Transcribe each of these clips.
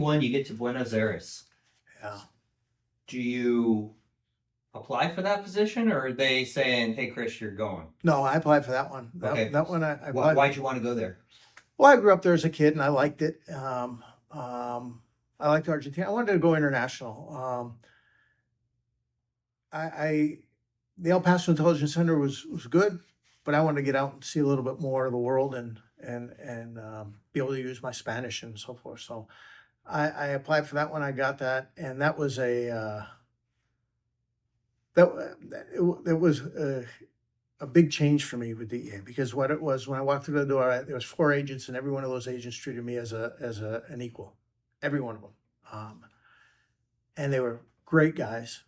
When you get to Buenos Aires, Yeah. do you apply for that position, or are they saying, "Hey, Chris, you're going"? No, I applied for that one. Okay. That one I applied. Why'd you want to go there? Well, I grew up there as a kid and I liked it. I liked Argentina. I wanted to go international. I the El Paso Intelligence Center was good, but I wanted to get out and see a little bit more of the world and be able to use my Spanish and so forth. So I applied for that one. I got that, and that was a big change for me with DEA, because what it was, when I walked through the door, there was 4 agents, and every one of those agents treated me as an equal, every one of them, and they were great guys.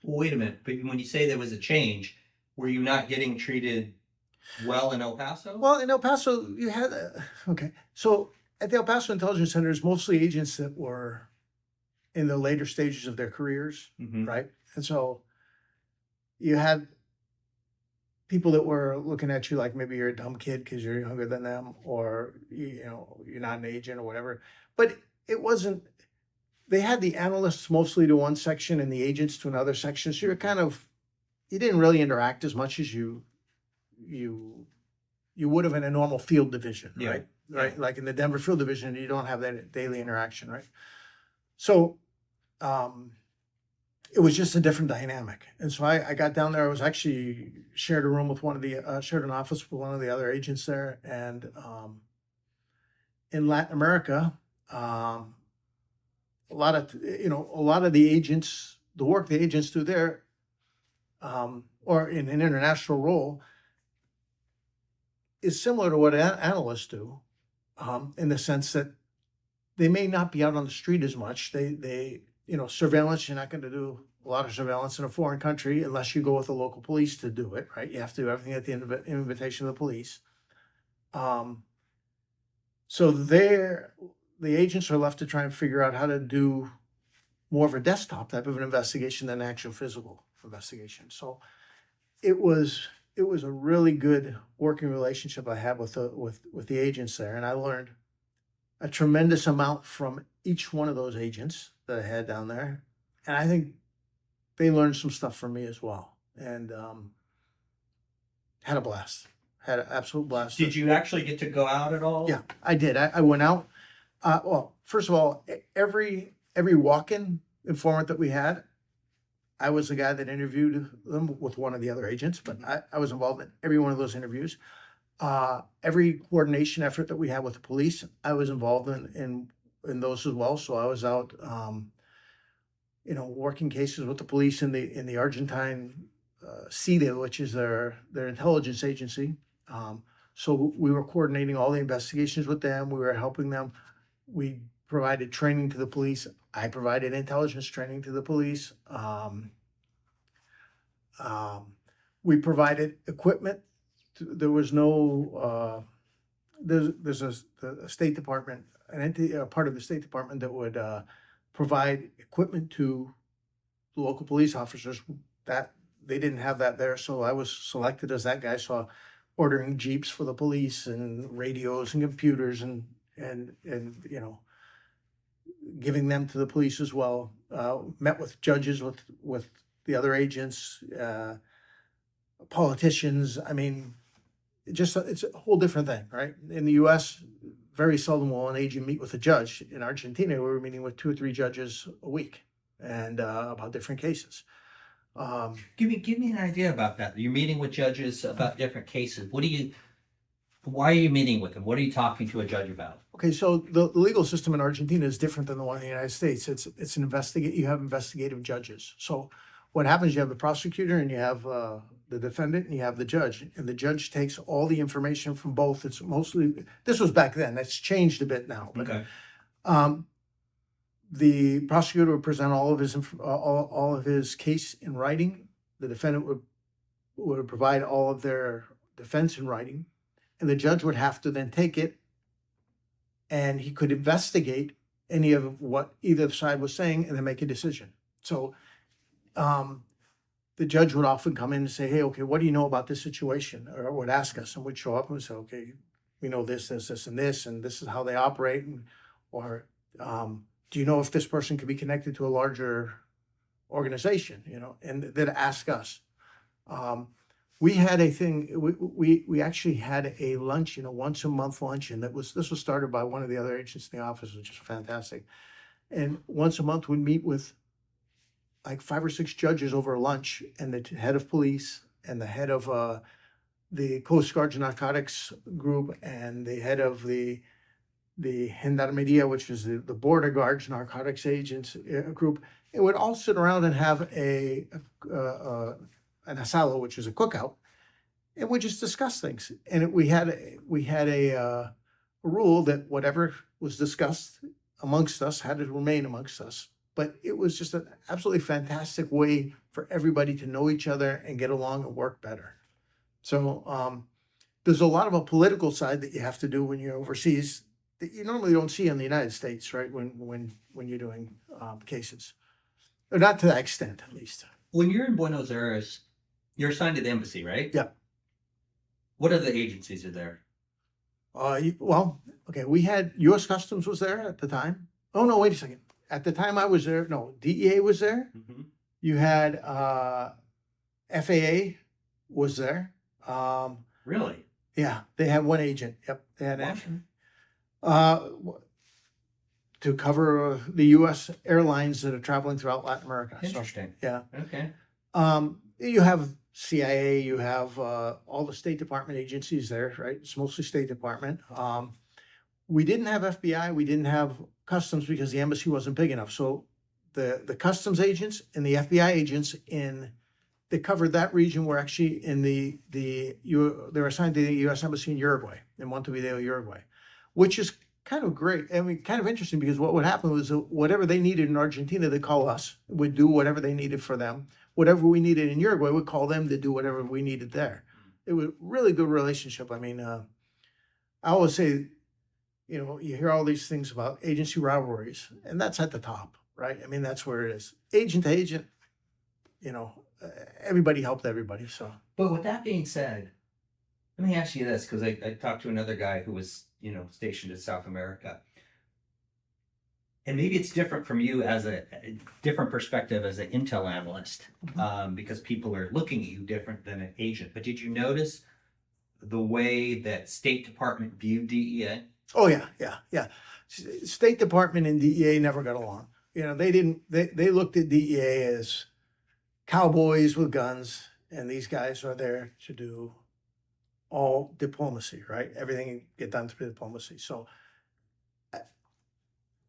Well, wait a minute. But when you say there was a change, were you not getting treated well in El Paso? Well, in El Paso, you had okay. So at the El Paso Intelligence Center, it's mostly agents that were in the later stages of their careers, Mhm. right? And so you had people that were looking at you like maybe you're a dumb kid because you're younger than them, or you're not an agent or whatever. But it wasn't. They had the analysts mostly to one section and the agents to another section. So you didn't really interact as much as you would have in a normal field division, Yeah. right? Right. Like in the Denver field division, you don't have that daily interaction, right? So it was just a different dynamic. And so I got down there. I was actually shared a room with shared an office with one of the other agents there. And in Latin America, a lot of the agents, the work the agents do there, or in an international role, is similar to what analysts do, in the sense that they may not be out on the street as much. Surveillance, you're not going to do a lot of surveillance in a foreign country unless you go with the local police to do it, right? You have to do everything at the invitation of the police. So the agents are left to try and figure out how to do more of a desktop type of an investigation than actual physical investigation. So it was a really good working relationship I had with the agents there, and I learned a tremendous amount from each one of those agents that I had down there, and I think they learned some stuff from me as well, and had a blast, had an absolute blast. Did you actually get to go out at all? Yeah, I did. I went out. Well, first of all, every walk-in informant that we had, I was the guy that interviewed them with one of the other agents, but I was involved in every one of those interviews. Every coordination effort that we had with the police, I was involved in those as well. So I was out, working cases with the police in the Argentine CIDE, which is their intelligence agency. So we were coordinating all the investigations with them. We were helping them. We provided training to the police. I provided intelligence training to the police. We provided equipment. There was no. There's a State Department, an entity, part of the State Department that would provide equipment to the local police officers. That they didn't have that there, so I was selected as that guy. So ordering Jeeps for the police and radios and computers and giving them to the police as well. Met with judges, with the other agents, politicians. I mean, it's a whole different thing, right? In the U.S., very seldom will an agent meet with a judge. In Argentina, we were meeting with 2 or 3 judges a week, and about different cases. Give me an idea about that. You're meeting with judges about different cases. Why are you meeting with them? What are you talking to a judge about? Okay, so the legal system in Argentina is different than the one in the United States. It's an you have investigative judges. So what happens? You have the prosecutor and you have the defendant and you have the judge, and the judge takes all the information from both. It's mostly, this was back then. That's changed a bit now. But, Okay. The prosecutor would present all of his case in writing. The defendant would provide all of their defense in writing, and the judge would have to then take it, and he could investigate any of what either side was saying and then make a decision. So the judge would often come in and say, "Hey, okay, what do you know about this situation?" Or would ask us, and we'd show up and say, "Okay, we know this, and this, and this is how they operate," or Do you know if this person could be connected to a larger organization, and that ask us. We had a thing, we actually had a lunch, once a month luncheon this was started by one of the other agents in the office, which is fantastic. And once a month we'd meet with like 5 or 6 judges over lunch and the head of police and the head of the Coast Guard's narcotics group and the head of the Gendarmeria, which is the border guards narcotics agents group. It would all sit around and have an asado, which is a cookout, and we just discuss things. And we had a rule that whatever was discussed amongst us had to remain amongst us. But it was just an absolutely fantastic way for everybody to know each other and get along and work better. So there's a lot of a political side that you have to do when you're overseas that you normally don't see in the United States, right? When you're doing cases, or not to that extent, at least. When you're in Buenos Aires, you're assigned to the embassy, right? Yeah. What are the agencies are there? Well, okay, we had U.S. Customs was there at the time. Oh no, wait a second. At the time I was there, no, DEA was there. Mm-hmm. You had FAA was there. Really? Yeah, they had one agent. Yep, they had to cover the U.S. airlines that are traveling throughout Latin America. Interesting. So, yeah. Okay. You have CIA, you have all the State Department agencies there, right? It's mostly State Department. We didn't have FBI, we didn't have Customs because the embassy wasn't big enough. So the Customs agents and the FBI agents that covered that region were actually in they were assigned to the U.S. Embassy in Uruguay, in Montevideo, Uruguay, which is kind of great. I mean, kind of interesting because what would happen was whatever they needed in Argentina, they'd call us. We'd do whatever they needed for them. Whatever we needed in Uruguay, we'd call them to do whatever we needed there. It was a really good relationship. I mean, I always say, you hear all these things about agency rivalries, and that's at the top, right? I mean, that's where it is. Agent to agent, everybody helped everybody. So, but with that being said, let me ask you this, because I talked to another guy who was, stationed in South America. And maybe it's different from you as a different perspective as an intel analyst, because people are looking at you different than an agent. But did you notice the way that State Department viewed DEA? Oh, yeah. State Department and DEA never got along. They looked at DEA as cowboys with guns, and these guys are there to do all diplomacy, right? Everything get done through diplomacy. So, of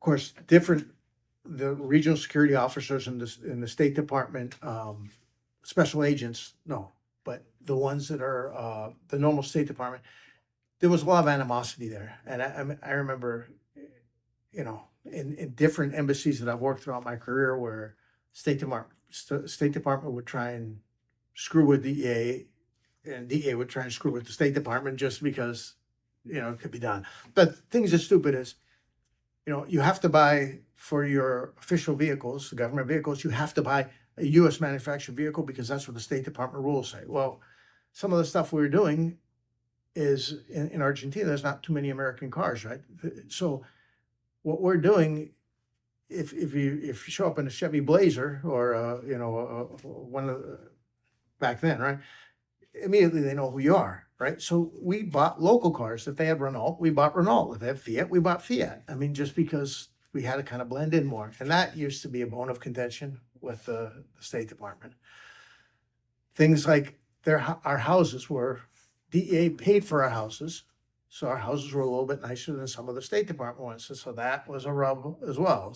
course, the regional security officers in the State Department, special agents, no, but the ones that are the normal State Department, there was a lot of animosity there. And I remember, in different embassies that I've worked throughout my career where State Department would try and screw with DEA, and DEA would try and screw with the State Department just because, it could be done. But things as stupid as, you have to buy for your official vehicles, the government vehicles, you have to buy a U.S. manufactured vehicle because that's what the State Department rules say. Well, some of the stuff we were doing is in Argentina, there's not too many American cars, right? So what we're doing, if you show up in a Chevy Blazer or one of the, back then, right? Immediately they know who you are, right? So we bought local cars. If they had Renault, we bought Renault. If they had Fiat, we bought Fiat. I mean, just because we had to kind of blend in more. And that used to be a bone of contention with the State Department. Things like our houses were, DEA paid for our houses. So our houses were a little bit nicer than some of the State Department ones. So that was a rub as well.